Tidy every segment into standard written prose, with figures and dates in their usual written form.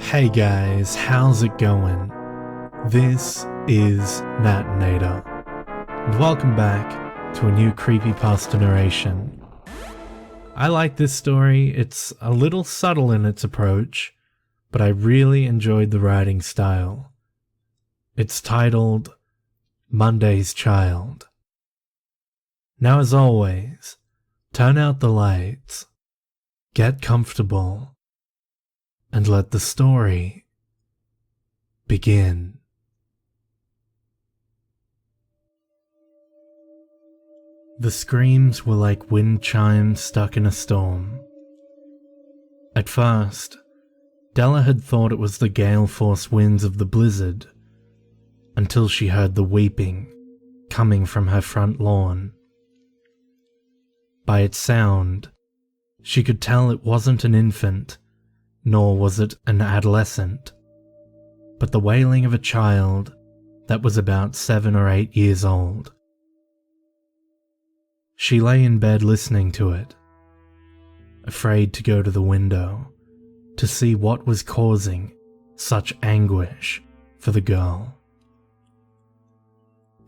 Hey guys, how's it going? This is Natinator, and welcome back to a new Creepypasta narration. I like this story. It's a little subtle in its approach, but I really enjoyed the writing style. It's titled Monday's Child. Now, as always, turn out the lights, get comfortable, and let the story begin. The screams were like wind chimes stuck in a storm. At first, Della had thought it was the gale-force winds of the blizzard, until she heard the weeping coming from her front lawn. By its sound, she could tell it wasn't an infant, nor was it an adolescent, but the wailing of a child that was about 7 or 8 years old. She lay in bed listening to it, afraid to go to the window to see what was causing such anguish for the girl.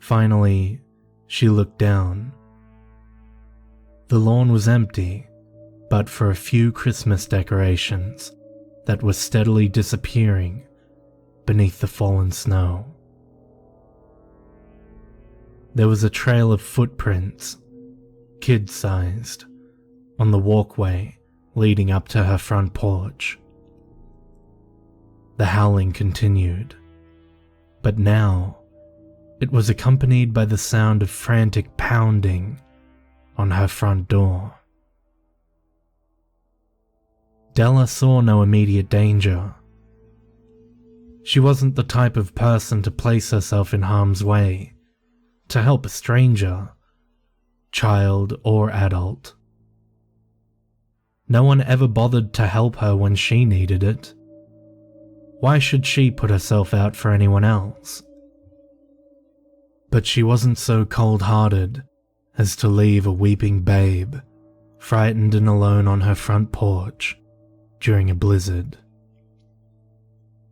Finally, she looked down. The lawn was empty, but for a few Christmas decorations that were steadily disappearing beneath the fallen snow. There was a trail of footprints, kid-sized, on the walkway leading up to her front porch. The howling continued, but now it was accompanied by the sound of frantic pounding on her front door. Della saw no immediate danger. She wasn't the type of person to place herself in harm's way to help a stranger, child or adult. No one ever bothered to help her when she needed it. Why should she put herself out for anyone else? But she wasn't so cold-hearted as to leave a weeping babe, frightened and alone on her front porch during a blizzard.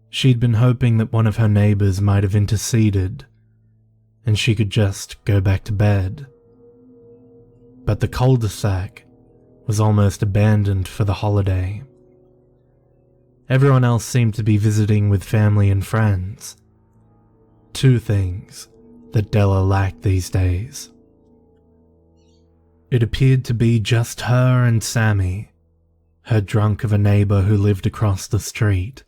She'd been hoping that one of her neighbors might have interceded and she could just go back to bed. But the cul-de-sac was almost abandoned for the holiday. Everyone else seemed to be visiting with family and friends. Two things that Della lacked these days. It appeared to be just her and Sammy, her drunk of a neighbor who lived across the street,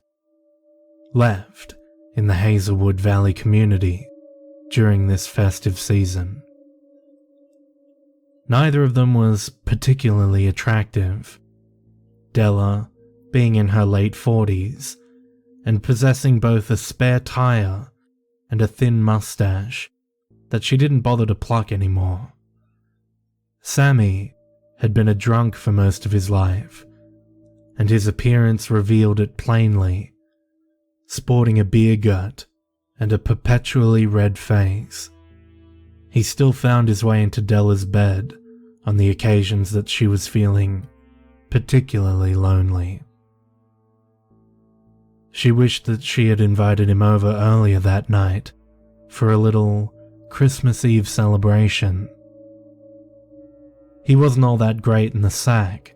left in the Hazelwood Valley community during this festive season. Neither of them was particularly attractive, Della being in her late 40s and possessing both a spare tire and a thin mustache that she didn't bother to pluck anymore. Sammy had been a drunk for most of his life, and his appearance revealed it plainly, sporting a beer gut and a perpetually red face. He still found his way into Della's bed on the occasions that she was feeling particularly lonely. She wished that she had invited him over earlier that night for a little Christmas Eve celebration. He wasn't all that great in the sack,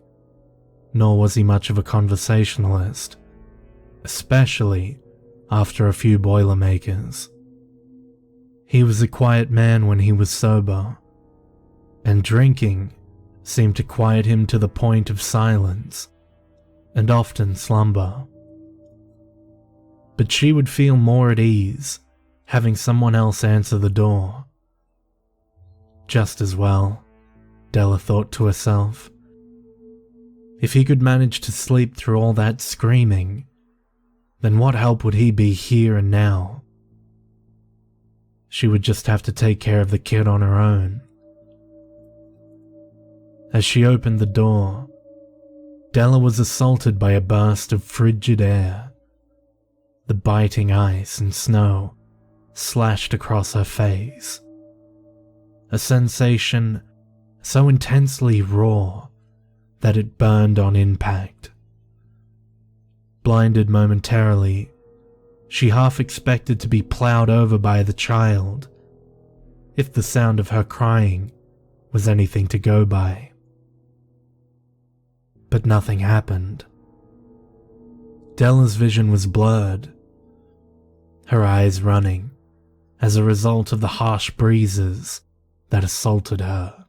nor was he much of a conversationalist, especially after a few Boilermakers. He was a quiet man when he was sober, and drinking seemed to quiet him to the point of silence and often slumber. But she would feel more at ease having someone else answer the door. Just as well, Della thought to herself. If he could manage to sleep through all that screaming, then what help would he be here and now? She would just have to take care of the kid on her own. As she opened the door, Della was assaulted by a burst of frigid air. The biting ice and snow slashed across her face. A sensation so intensely raw that it burned on impact. Blinded momentarily, she half expected to be plowed over by the child, if the sound of her crying was anything to go by. But nothing happened. Della's vision was blurred, her eyes running as a result of the harsh breezes that assaulted her.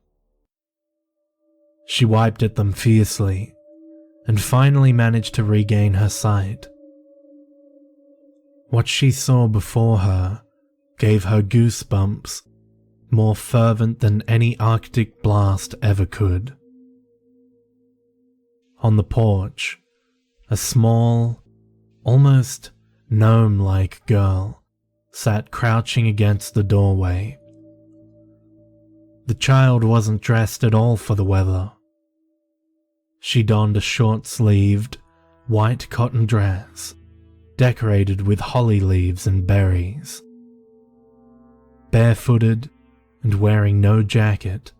She wiped at them fiercely and finally managed to regain her sight. What she saw before her gave her goosebumps more fervent than any Arctic blast ever could. On the porch, a small, almost gnome-like girl sat crouching against the doorway. The child wasn't dressed at all for the weather. She donned a short-sleeved, white cotton dress, decorated with holly leaves and berries. Barefooted and wearing no jacket,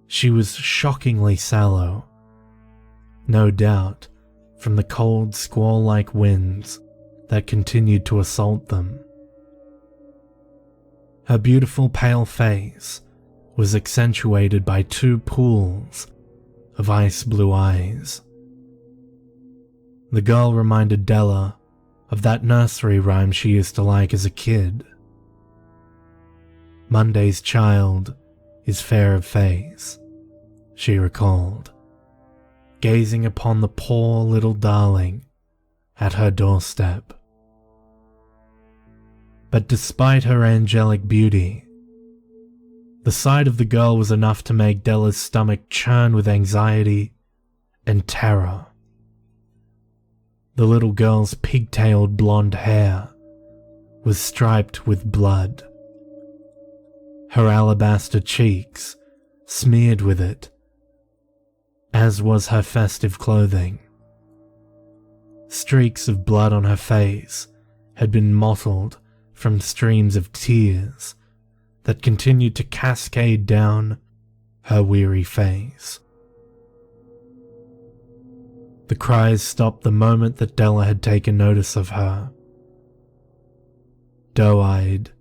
she was shockingly sallow, no doubt from the cold squall-like winds that continued to assault them. Her beautiful pale face was accentuated by two pools of ice-blue eyes. The girl reminded Della of that nursery rhyme she used to like as a kid. Monday's child is fair of face, she recalled, gazing upon the poor little darling at her doorstep. But despite her angelic beauty, the sight of the girl was enough to make Della's stomach churn with anxiety and terror. The little girl's pigtailed blonde hair was striped with blood. Her alabaster cheeks smeared with it, as was her festive clothing. Streaks of blood on her face had been mottled from streams of tears that continued to cascade down her weary face. The cries stopped the moment that Della had taken notice of her. Doe-eyed,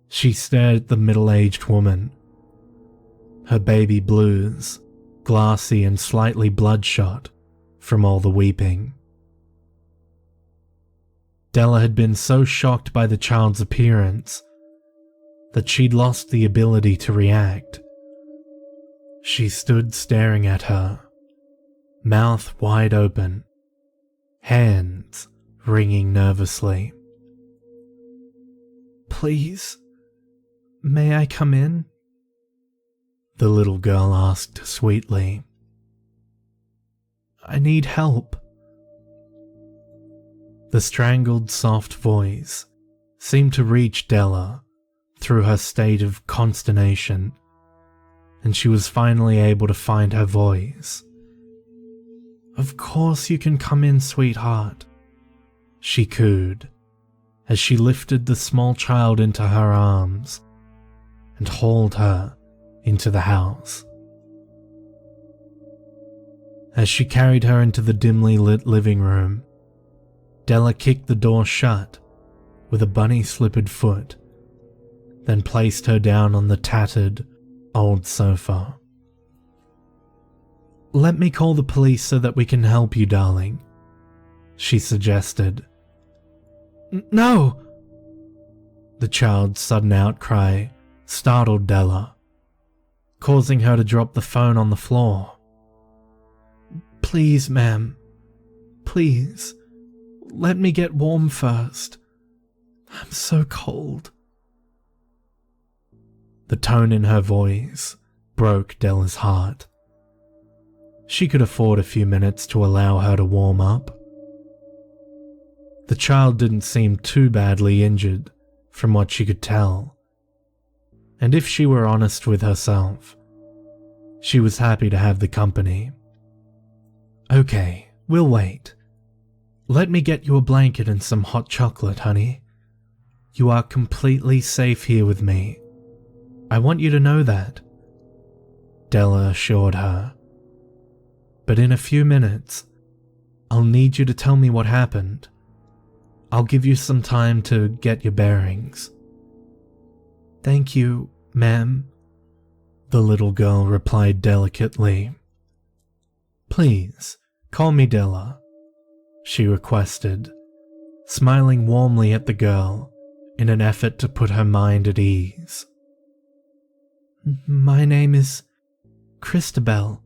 she stared at the middle-aged woman, her baby blues glassy and slightly bloodshot from all the weeping. Della had been so shocked by the child's appearance that she'd lost the ability to react. She stood staring at her, mouth wide open, hands wringing nervously. "Please, may I come in?" the little girl asked sweetly. "I need help." The strangled soft voice seemed to reach Della through her state of consternation, and she was finally able to find her voice. "Of course you can come in, sweetheart," she cooed, as she lifted the small child into her arms and hauled her into the house. As she carried her into the dimly lit living room, Della kicked the door shut with a bunny-slippered foot, then placed her down on the tattered, old sofa. "Let me call the police so that we can help you, darling," she suggested. "No!" The child's sudden outcry startled Della, causing her to drop the phone on the floor. "Please, ma'am. Please. Let me get warm first. I'm so cold." The tone in her voice broke Della's heart. She could afford a few minutes to allow her to warm up. The child didn't seem too badly injured, from what she could tell, and if she were honest with herself, she was happy to have the company. "Okay, we'll wait. Let me get you a blanket and some hot chocolate, honey. You are completely safe here with me. I want you to know that," Della assured her. But in a few minutes, I'll need you to tell me what happened. I'll give you some time to get your bearings." "Thank you, ma'am," the little girl replied delicately. "Please, call me Della," she requested, smiling warmly at the girl in an effort to put her mind at ease. "My name is Christabel,"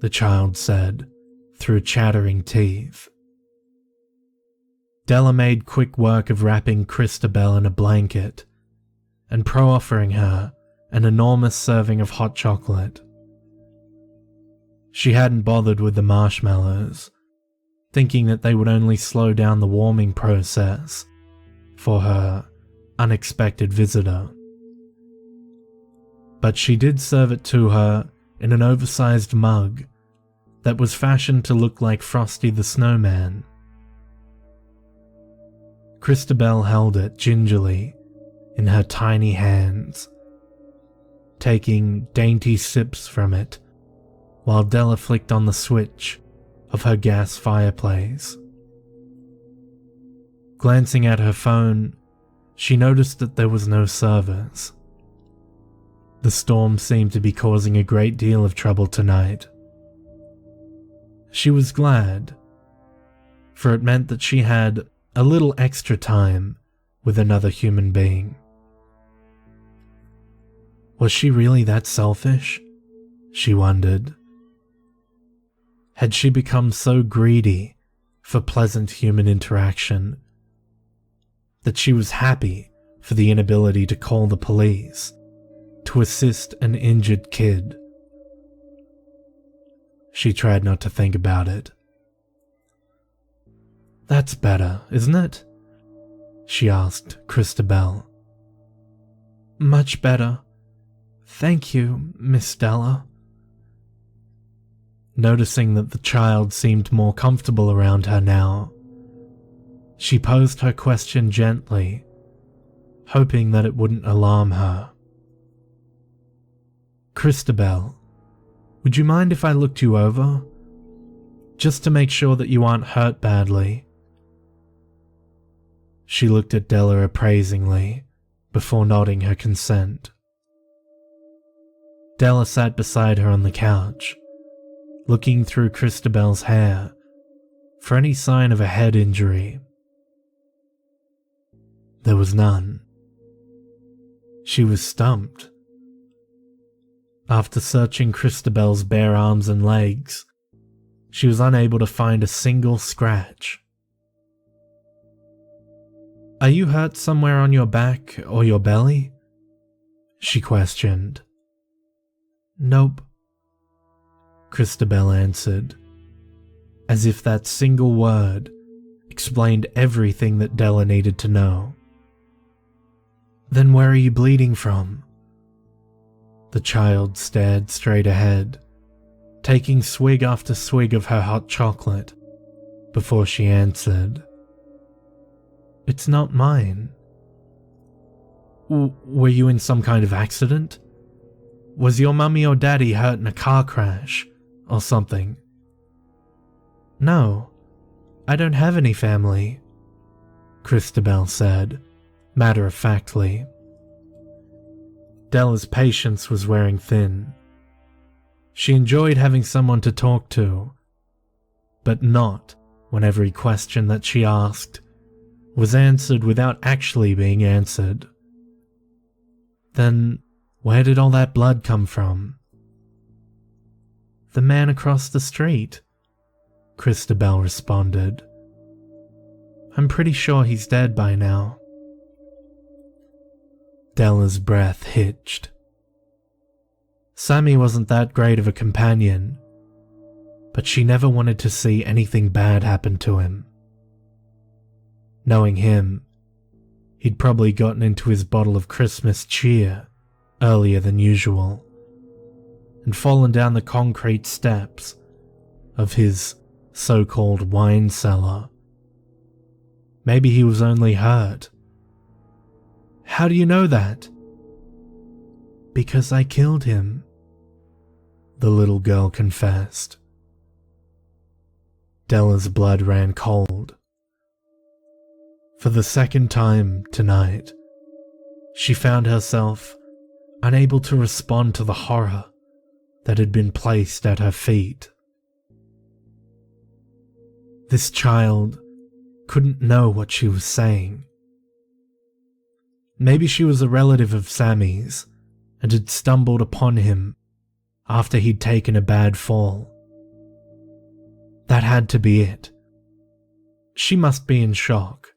the child said through chattering teeth. Della made quick work of wrapping Christabel in a blanket and offering her an enormous serving of hot chocolate. She hadn't bothered with the marshmallows, thinking that they would only slow down the warming process for her unexpected visitor. But she did serve it to her in an oversized mug that was fashioned to look like Frosty the Snowman. Christabel held it gingerly in her tiny hands, taking dainty sips from it while Della flicked on the switch of her gas fireplace. Glancing at her phone, she noticed that there was no service. The storm seemed to be causing a great deal of trouble tonight. She was glad, for it meant that she had a little extra time with another human being. Was she really that selfish? She wondered. Had she become so greedy for pleasant human interaction that she was happy for the inability to call the police to assist an injured kid? She tried not to think about it. "That's better, isn't it?" she asked Christabel. "Much better. Thank you, Miss Della." Noticing that the child seemed more comfortable around her now, she posed her question gently, hoping that it wouldn't alarm her. "Christabel, would you mind if I looked you over? Just to make sure that you aren't hurt badly." She looked at Della appraisingly before nodding her consent. Della sat beside her on the couch, looking through Christabel's hair for any sign of a head injury. There was none. She was stumped. After searching Christabel's bare arms and legs, she was unable to find a single scratch. "Are you hurt somewhere on your back or your belly?" she questioned. "Nope," Christabel answered, as if that single word explained everything that Della needed to know. "Then where are you bleeding from?" The child stared straight ahead, taking swig after swig of her hot chocolate before she answered. "It's not mine." "Were you in some kind of accident? Was your mummy or daddy hurt in a car crash or something?" "No, I don't have any family," Christabel said, matter-of-factly. Della's patience was wearing thin. She enjoyed having someone to talk to, but not when every question that she asked was answered without actually being answered. "Then where did all that blood come from?" "The man across the street," Christabel responded. "I'm pretty sure he's dead by now." Della's breath hitched. Sammy wasn't that great of a companion, but she never wanted to see anything bad happen to him. Knowing him, he'd probably gotten into his bottle of Christmas cheer earlier than usual and fallen down the concrete steps of his so-called wine cellar. Maybe he was only hurt. "How do you know that?" "Because I killed him," the little girl confessed. Della's blood ran cold. For the second time tonight, she found herself unable to respond to the horror that had been placed at her feet. This child couldn't know what she was saying. Maybe she was a relative of Sammy's and had stumbled upon him after he'd taken a bad fall. That had to be it. She must be in shock.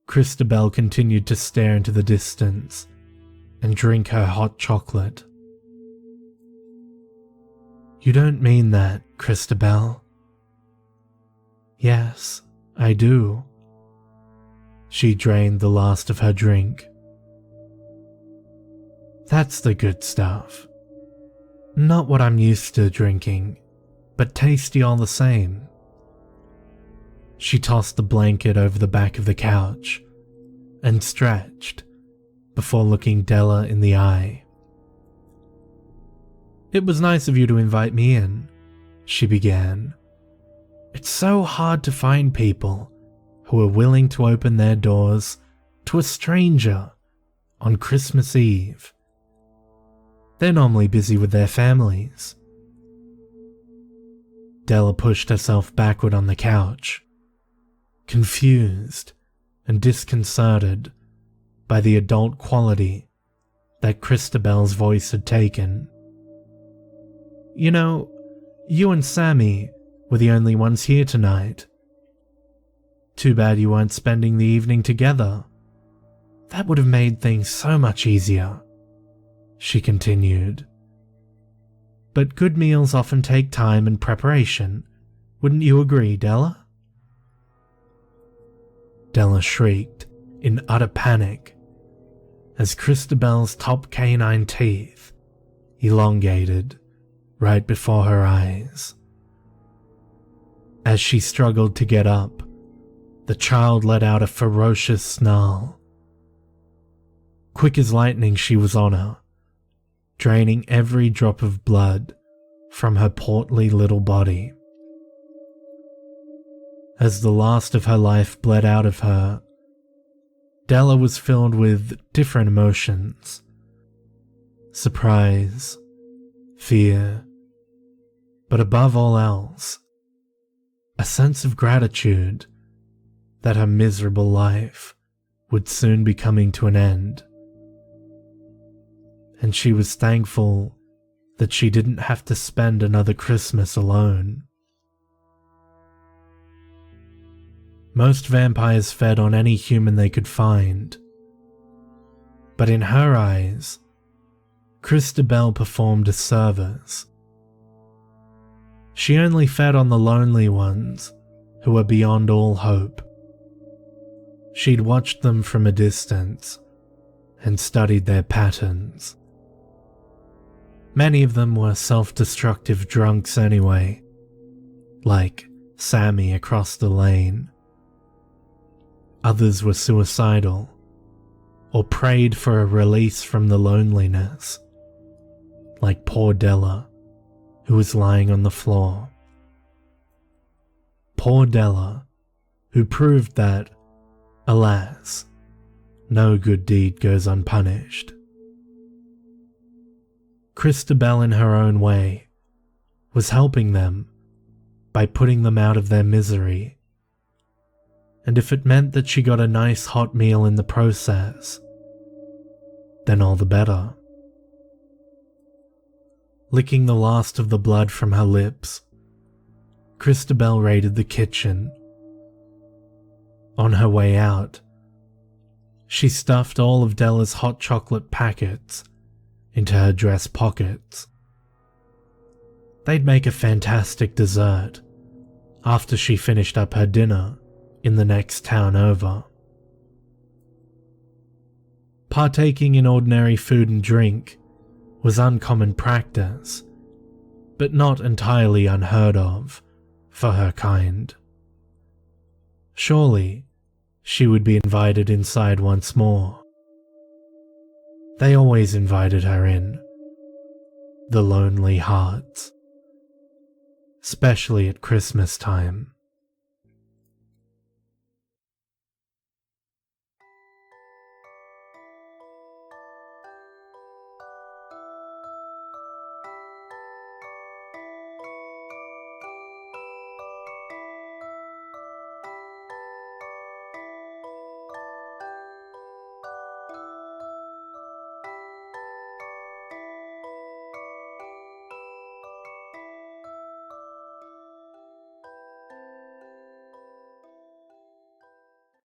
Christabel continued to stare into the distance and drink her hot chocolate. "You don't mean that, Christabel?" "Yes, I do." She drained the last of her drink. "That's the good stuff. Not what I'm used to drinking, but tasty all the same." She tossed the blanket over the back of the couch and stretched before looking Della in the eye. "It was nice of you to invite me in," she began. "It's so hard to find people who are willing to open their doors to a stranger on Christmas Eve. They're normally busy with their families." Della pushed herself backward on the couch, confused and disconcerted by the adult quality that Christabel's voice had taken. "You know, you and Sammy were the only ones here tonight. Too bad you weren't spending the evening together. That would have made things so much easier," she continued. "But good meals often take time and preparation. Wouldn't you agree, Della?" Della shrieked in utter panic as Christabel's top canine teeth elongated right before her eyes. As she struggled to get up, the child let out a ferocious snarl. Quick as lightning, she was on her, draining every drop of blood from her portly little body. As the last of her life bled out of her, Della was filled with different emotions: surprise, fear, but above all else, a sense of gratitude that her miserable life would soon be coming to an end. And she was thankful that she didn't have to spend another Christmas alone. Most vampires fed on any human they could find, but in her eyes, Christabel performed a service. She only fed on the lonely ones who were beyond all hope. She'd watched them from a distance and studied their patterns. Many of them were self-destructive drunks anyway, like Sammy across the lane. Others were suicidal, or prayed for a release from the loneliness, like poor Della, who was lying on the floor. Poor Della, who proved that, alas, no good deed goes unpunished. Christabel, in her own way, was helping them by putting them out of their misery. And if it meant that she got a nice hot meal in the process, then all the better. Licking the last of the blood from her lips, Christabel raided the kitchen. On her way out, she stuffed all of Della's hot chocolate packets into her dress pockets. They'd make a fantastic dessert after she finished up her dinner in the next town over. Partaking in ordinary food and drink was uncommon practice, but not entirely unheard of for her kind. Surely, she would be invited inside once more. They always invited her in, the lonely hearts. especially at Christmas time.